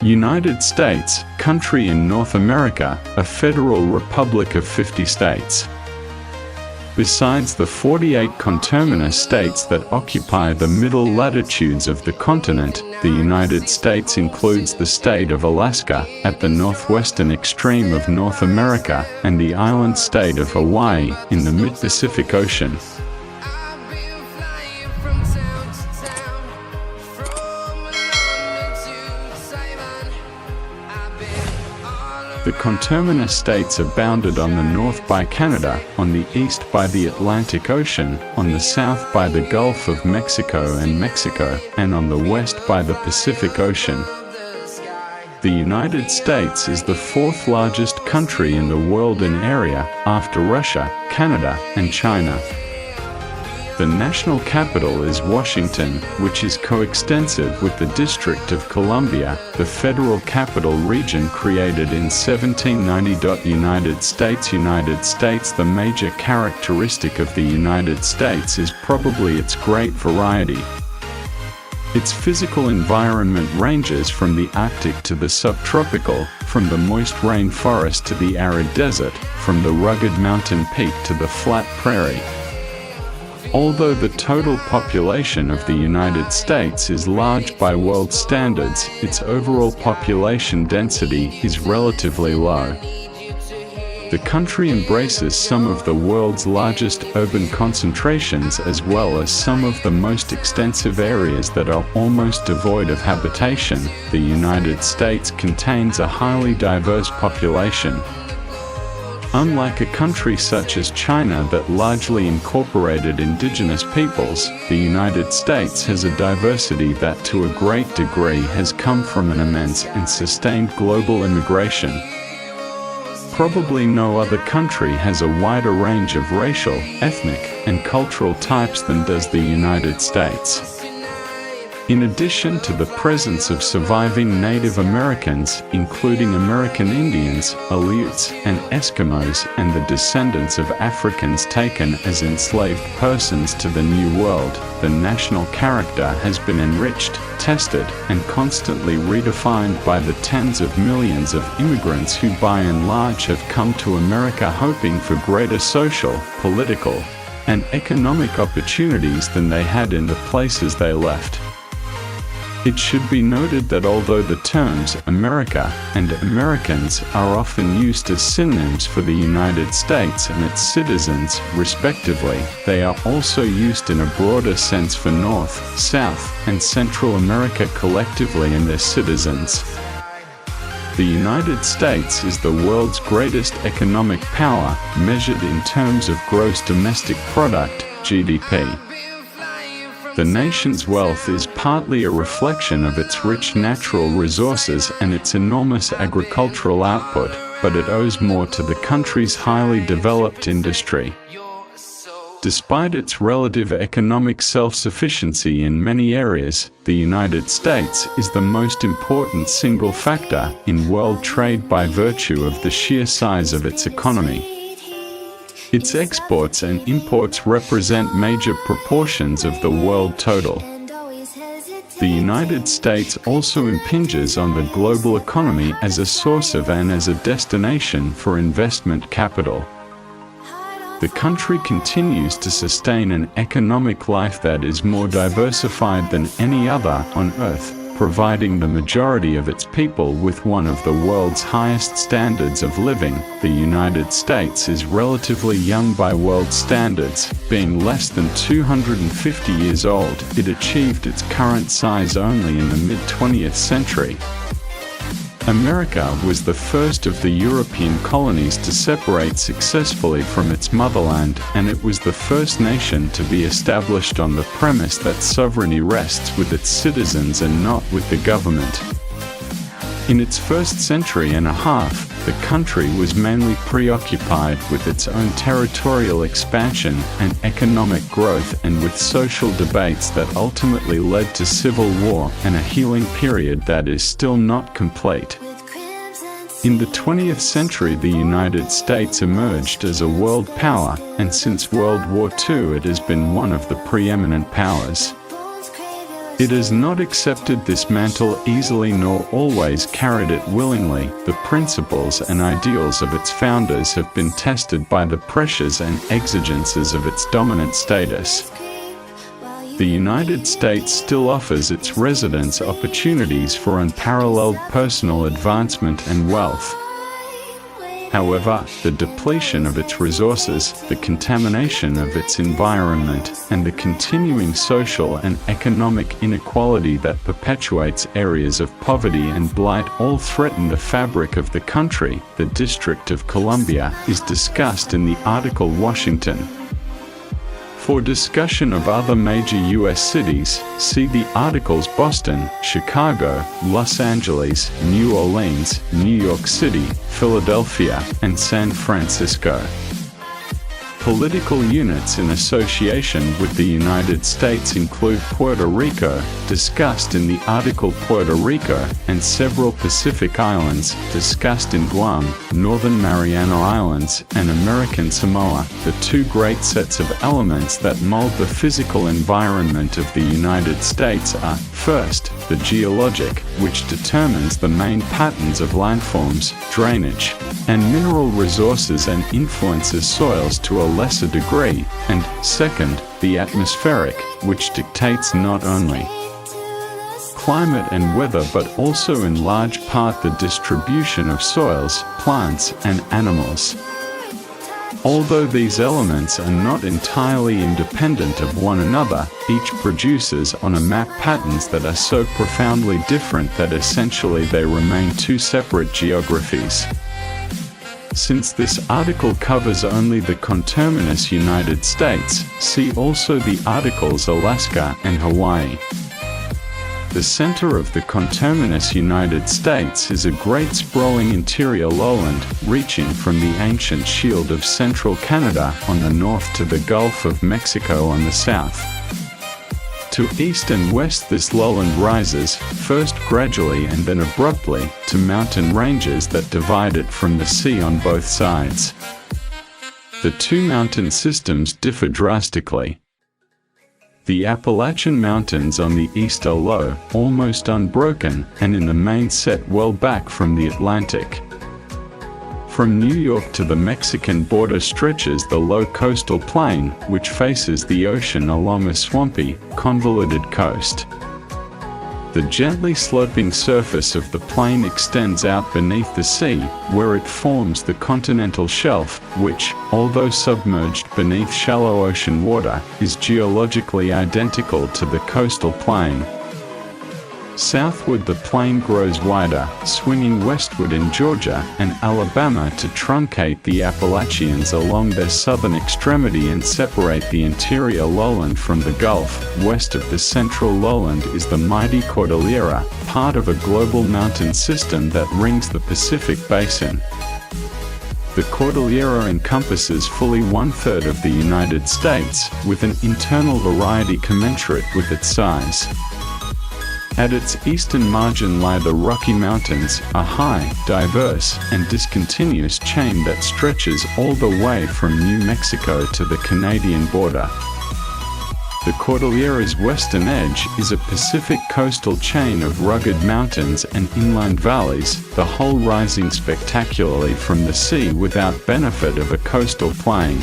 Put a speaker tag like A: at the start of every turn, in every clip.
A: United States, country in North America, a federal republic of 50 states. Besides the 48 conterminous states that occupy the middle latitudes of the continent, the United States includes the state of Alaska, at the northwestern extreme of North America, and the island state of Hawaii, in the mid-Pacific Ocean. The conterminous states are bounded on the north by Canada, on the east by the Atlantic Ocean, on the south by the Gulf of Mexico and Mexico, and on the west by the Pacific Ocean. The United States is the fourth largest country in the world in area, after Russia, Canada, and China. The national capital is Washington, which is coextensive with the District of Columbia, the federal capital region created in 1790. United States. The major characteristic of the United States is probably its great variety. Its physical environment ranges from the Arctic to the subtropical, from the moist rainforest to the arid desert, from the rugged mountain peak to the flat prairie. Although the total population of the United States is large by world standards, its overall population density is relatively low. The country embraces some of the world's largest urban concentrations as well as some of the most extensive areas that are almost devoid of habitation. The United States contains a highly diverse population. Unlike a country such as China that largely incorporated indigenous peoples, the United States has a diversity that to a great degree has come from an immense and sustained global immigration. Probably no other country has a wider range of racial, ethnic, and cultural types than does the United States. In addition to the presence of surviving Native Americans, including American Indians, Aleuts, and Eskimos, and the descendants of Africans taken as enslaved persons to the New World, the national character has been enriched, tested, and constantly redefined by the tens of millions of immigrants who by and large have come to America hoping for greater social, political, and economic opportunities than they had in the places they left. It should be noted that although the terms America and Americans are often used as synonyms for the United States and its citizens, respectively, they are also used in a broader sense for North, South, and Central America collectively and their citizens. The United States is the world's greatest economic power, measured in terms of gross domestic product, GDP. The nation's wealth is partly a reflection of its rich natural resources and its enormous agricultural output, but it owes more to the country's highly developed industry. Despite its relative economic self-sufficiency in many areas, the United States is the most important single factor in world trade by virtue of the sheer size of its economy. Its exports and imports represent major proportions of the world total. The United States also impinges on the global economy as a source of and as a destination for investment capital. The country continues to sustain an economic life that is more diversified than any other on Earth, providing the majority of its people with one of the world's highest standards of living. The United States is relatively young by world standards, being less than 250 years old. It achieved its current size only in the mid-20th century. America was the first of the European colonies to separate successfully from its motherland, and it was the first nation to be established on the premise that sovereignty rests with its citizens and not with the government. In its first century and a half, the country was mainly preoccupied with its own territorial expansion and economic growth and with social debates that ultimately led to civil war and a healing period that is still not complete. In the 20th century, the United States emerged as a world power, and since World War II it has been one of the preeminent powers. It has not accepted this mantle easily nor always carried it willingly. The principles and ideals of its founders have been tested by the pressures and exigencies of its dominant status. The United States still offers its residents opportunities for unparalleled personal advancement and wealth. However, the depletion of its resources, the contamination of its environment, and the continuing social and economic inequality that perpetuates areas of poverty and blight all threaten the fabric of the country. The District of Columbia is discussed in the article Washington. For discussion of other major U.S. cities, see the articles Boston, Chicago, Los Angeles, New Orleans, New York City, Philadelphia, and San Francisco. Political units in association with the United States include Puerto Rico, discussed in the article Puerto Rico, and several Pacific Islands, discussed in Guam, Northern Mariana Islands, and American Samoa. The two great sets of elements that mold the physical environment of the United States are, first, the geologic, which determines the main patterns of landforms, drainage, and mineral resources and influences soils to a lesser degree, and, second, the atmospheric, which dictates not only climate and weather but also in large part the distribution of soils, plants, and animals. Although these elements are not entirely independent of one another, each produces on a map patterns that are so profoundly different that essentially they remain two separate geographies. Since this article covers only the conterminous United States, see also the articles Alaska and Hawaii. The center of the conterminous United States is a great sprawling interior lowland, reaching from the ancient Shield of central Canada on the north to the Gulf of Mexico on the south. To east and west this lowland rises, first gradually and then abruptly, to mountain ranges that divide it from the sea on both sides. The two mountain systems differ drastically. The Appalachian Mountains on the east are low, almost unbroken, and in the main set well back from the Atlantic. From New York to the Mexican border stretches the low coastal plain, which faces the ocean along a swampy, convoluted coast. The gently sloping surface of the plain extends out beneath the sea, where it forms the continental shelf, which, although submerged beneath shallow ocean water, is geologically identical to the coastal plain. Southward the plain grows wider, swinging westward in Georgia and Alabama to truncate the Appalachians along their southern extremity and separate the interior lowland from the Gulf. West of the central lowland is the mighty Cordillera, part of a global mountain system that rings the Pacific Basin. The Cordillera encompasses fully one-third of the United States, with an internal variety commensurate with its size. At its eastern margin lie the Rocky Mountains, a high, diverse, and discontinuous chain that stretches all the way from New Mexico to the Canadian border. The Cordillera's western edge is a Pacific coastal chain of rugged mountains and inland valleys, the whole rising spectacularly from the sea without benefit of a coastal plain.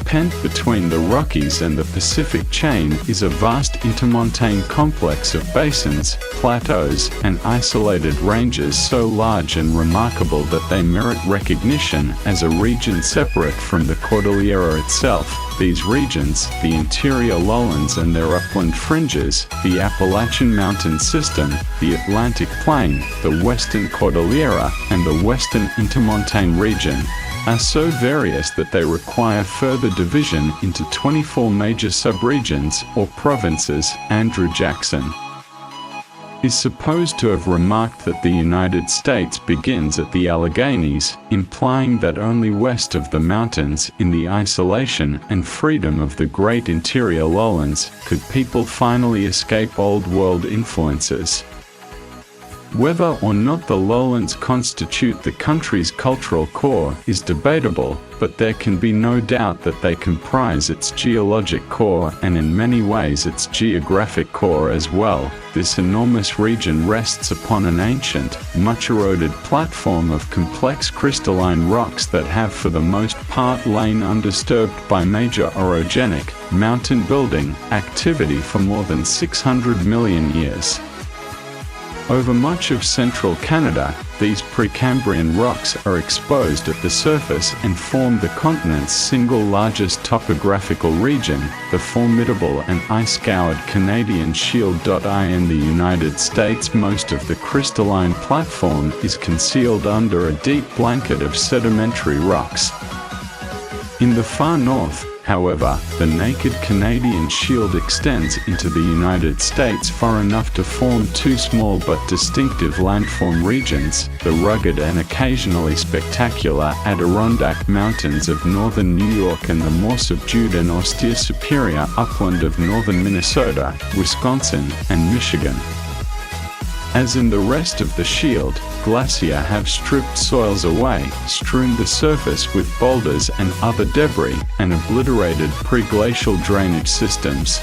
A: Pent between the Rockies and the Pacific chain is a vast intermontane complex of basins, plateaus, and isolated ranges so large and remarkable that they merit recognition as a region separate from the Cordillera itself. These regions, the interior lowlands and their upland fringes, the Appalachian Mountain System, the Atlantic Plain, the Western Cordillera, and the Western Intermontane region, are so various that they require further division into 24 major subregions or provinces. Andrew Jackson is supposed to have remarked that the United States begins at the Alleghenies, implying that only west of the mountains, in the isolation and freedom of the great interior lowlands, could people finally escape Old World influences. Whether or not the lowlands constitute the country's cultural core is debatable, but there can be no doubt that they comprise its geologic core and in many ways its geographic core as well. This enormous region rests upon an ancient, much-eroded platform of complex crystalline rocks that have for the most part lain undisturbed by major orogenic, mountain-building, activity for more than 600 million years. Over much of central Canada, these Precambrian rocks are exposed at the surface and form the continent's single largest topographical region, the formidable and ice-scoured Canadian Shield. In the United States, most of the crystalline platform is concealed under a deep blanket of sedimentary rocks. In the far north, however, the naked Canadian Shield extends into the United States far enough to form two small but distinctive landform regions, the rugged and occasionally spectacular Adirondack Mountains of northern New York and the more subdued and austere Superior Upland of northern Minnesota, Wisconsin, and Michigan. As in the rest of the Shield, glacier have stripped soils away, strewn the surface with boulders and other debris, and obliterated pre-glacial drainage systems.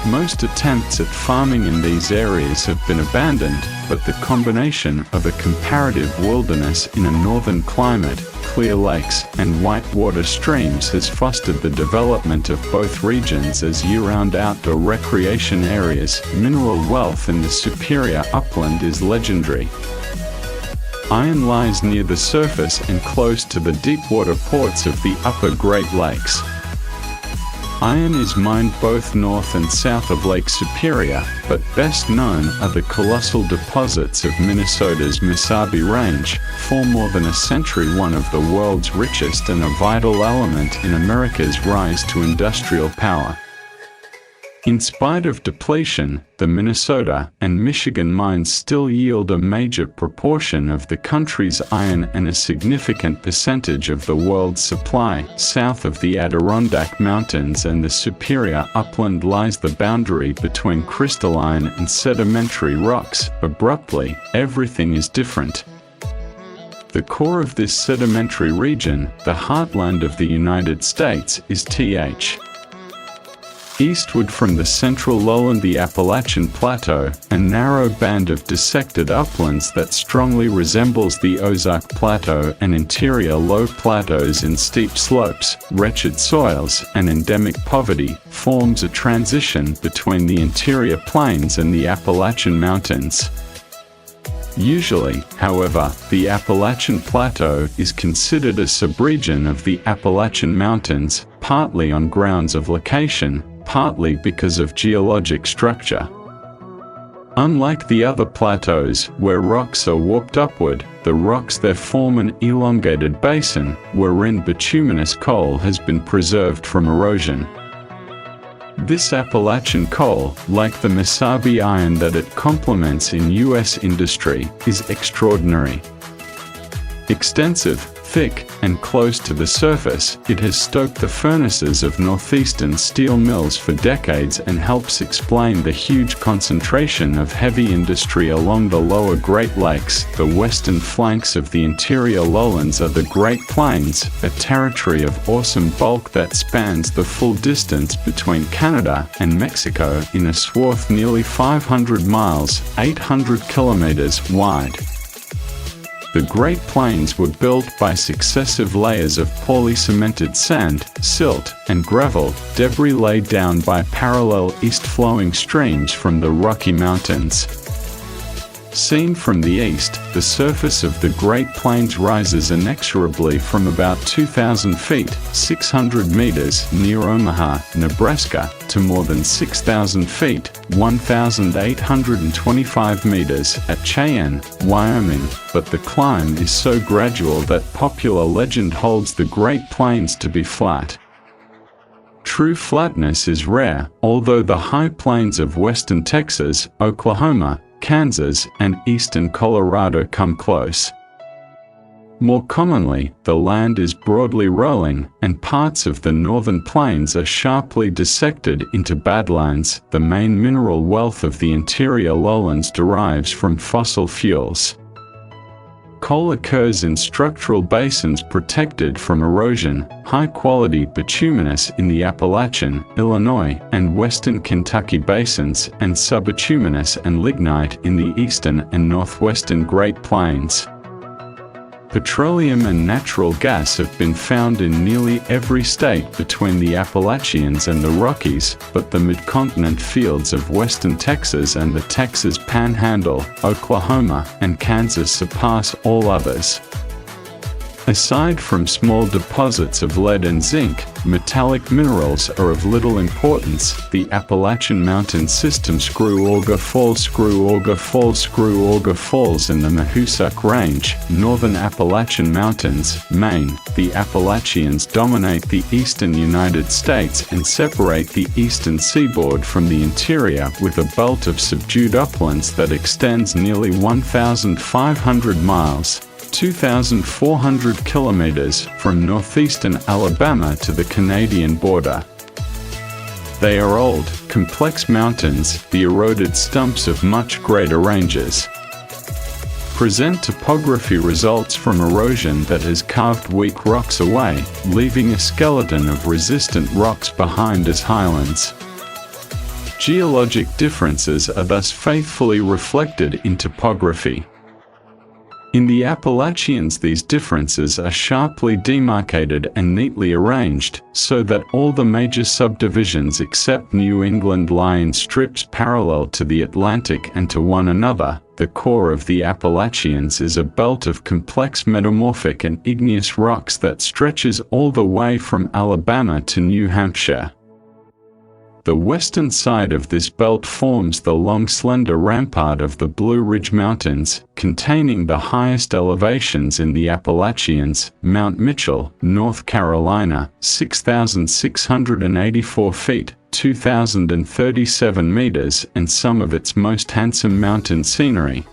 A: Most attempts at farming in these areas have been abandoned, but the combination of a comparative wilderness in a northern climate, clear lakes, and whitewater streams has fostered the development of both regions as year-round outdoor recreation areas. Mineral wealth in the Superior Upland is legendary. Iron lies near the surface and close to the deepwater ports of the upper Great Lakes. Iron is mined both north and south of Lake Superior, but best known are the colossal deposits of Minnesota's Mesabi Range, for more than a century one of the world's richest and a vital element in America's rise to industrial power. In spite of depletion, the Minnesota and Michigan mines still yield a major proportion of the country's iron and a significant percentage of the world's supply. South of the Adirondack Mountains and the Superior Upland lies the boundary between crystalline and sedimentary rocks. Abruptly, everything is different. The core of this sedimentary region, the heartland of the United States, is th. Eastward from the central lowland, the Appalachian Plateau, a narrow band of dissected uplands that strongly resembles the Ozark Plateau, and interior low plateaus in steep slopes, wretched soils, and endemic poverty, forms a transition between the interior plains and the Appalachian Mountains. Usually, however, the Appalachian Plateau is considered a subregion of the Appalachian Mountains, partly on grounds of location, partly because of geologic structure. Unlike the other plateaus, where rocks are warped upward, the rocks there form an elongated basin, wherein bituminous coal has been preserved from erosion. This Appalachian coal, like the Mesabi iron that it complements in U.S. industry, is extraordinary. Extensive, thick, and close to the surface, it has stoked the furnaces of northeastern steel mills for decades and helps explain the huge concentration of heavy industry along the lower Great Lakes. The western flanks of the interior lowlands are the Great Plains, a territory of awesome bulk that spans the full distance between Canada and Mexico in a swath nearly 500 miles, 800 kilometers wide. The Great Plains were built by successive layers of poorly cemented sand, silt, and gravel, debris laid down by parallel east-flowing streams from the Rocky Mountains. Seen from the east, the surface of the Great Plains rises inexorably from about 2,000 feet, 600 meters, near Omaha, Nebraska, to more than 6,000 feet, 1,825 meters, at Cheyenne, Wyoming, but the climb is so gradual that popular legend holds the Great Plains to be flat. True flatness is rare, although the high plains of western Texas, Oklahoma, Kansas, and eastern Colorado come close. More commonly, the land is broadly rolling, and parts of the northern plains are sharply dissected into badlands. The main mineral wealth of the interior lowlands derives from fossil fuels. Coal occurs in structural basins protected from erosion, high-quality bituminous in the Appalachian, Illinois, and western Kentucky basins, and subbituminous and lignite in the eastern and northwestern Great Plains. Petroleum and natural gas have been found in nearly every state between the Appalachians and the Rockies, but the mid-continent fields of western Texas and the Texas Panhandle, Oklahoma, and Kansas surpass all others. Aside from small deposits of lead and zinc, metallic minerals are of little importance. The Appalachian Mountain System Screw Auger Falls in the Mahoosic Range, northern Appalachian Mountains, Maine. The Appalachians dominate the eastern United States and separate the eastern seaboard from the interior with a belt of subdued uplands that extends nearly 1,500 miles. 2,400 kilometers from northeastern Alabama to the Canadian border. They are old, complex mountains, the eroded stumps of much greater ranges. Present topography results from erosion that has carved weak rocks away, leaving a skeleton of resistant rocks behind as highlands. Geologic differences are thus faithfully reflected in topography. In the Appalachians, these differences are sharply demarcated and neatly arranged, so that all the major subdivisions except New England lie in strips parallel to the Atlantic and to one another. The core of the Appalachians is a belt of complex metamorphic and igneous rocks that stretches all the way from Alabama to New Hampshire. The western side of this belt forms the long slender rampart of the Blue Ridge Mountains, containing the highest elevations in the Appalachians: Mount Mitchell, North Carolina, 6,684 feet, 2,037 meters, and some of its most handsome mountain scenery.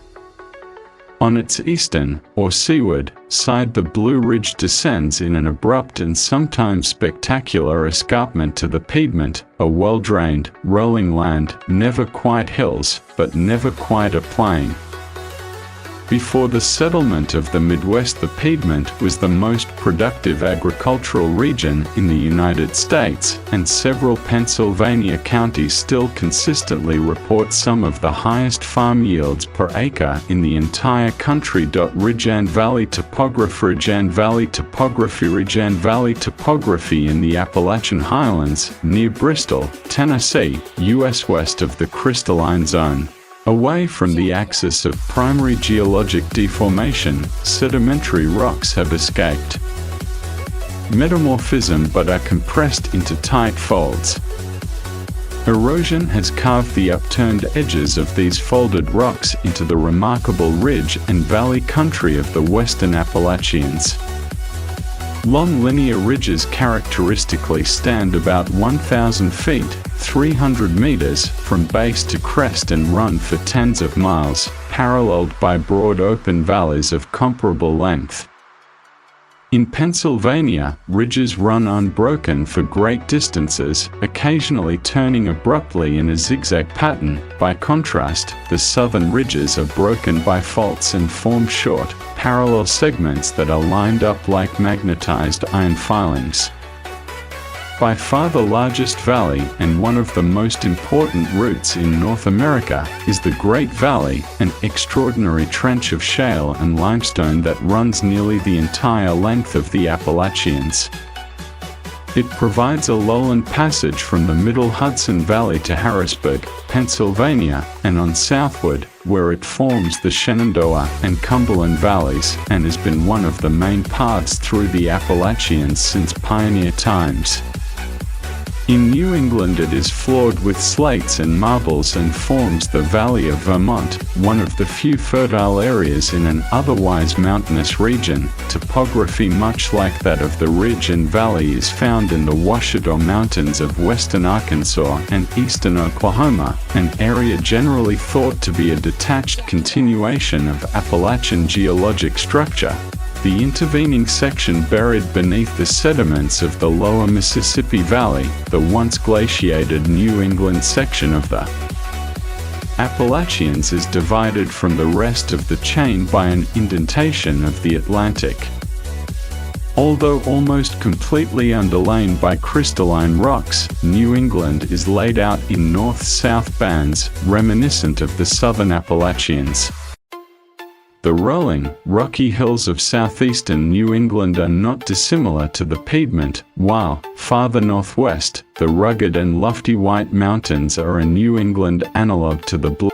A: On its eastern, or seaward, side, the Blue Ridge descends in an abrupt and sometimes spectacular escarpment to the Piedmont, a well-drained, rolling land, never quite hills, but never quite a plain. Before the settlement of the Midwest, the Piedmont was the most productive agricultural region in the United States, and several Pennsylvania counties still consistently report some of the highest farm yields per acre in the entire country. Ridge and Valley topography. Ridge and Valley topography. Ridge and Valley topography in the Appalachian Highlands, near Bristol, Tennessee, U.S. west of the crystalline zone. Away from the axis of primary geologic deformation, sedimentary rocks have escaped metamorphism but are compressed into tight folds. Erosion has carved the upturned edges of these folded rocks into the remarkable ridge and valley country of the western Appalachians. Long linear ridges characteristically stand about 1,000 feet, 300 meters, from base to crest and run for tens of miles, paralleled by broad open valleys of comparable length. In Pennsylvania, ridges run unbroken for great distances, occasionally turning abruptly in a zigzag pattern. By contrast, the southern ridges are broken by faults and form short, parallel segments that are lined up like magnetized iron filings. By far the largest valley and one of the most important routes in North America is the Great Valley, an extraordinary trench of shale and limestone that runs nearly the entire length of the Appalachians. It provides a lowland passage from the Middle Hudson Valley to Harrisburg, Pennsylvania, and on southward, where it forms the Shenandoah and Cumberland Valleys, and has been one of the main paths through the Appalachians since pioneer times. In New England it is floored with slates and marbles and forms the Valley of Vermont, one of the few fertile areas in an otherwise mountainous region. Topography much like that of the Ridge and Valley is found in the Ouachita Mountains of western Arkansas and eastern Oklahoma, an area generally thought to be a detached continuation of Appalachian geologic structure. The intervening section buried beneath the sediments of the lower Mississippi Valley, the once glaciated New England section of the Appalachians is divided from the rest of the chain by an indentation of the Atlantic. Although almost completely underlain by crystalline rocks, New England is laid out in north-south bands, reminiscent of the southern Appalachians. The rolling, rocky hills of southeastern New England are not dissimilar to the Piedmont, while, farther northwest, the rugged and lofty White Mountains are a New England analog to the Blue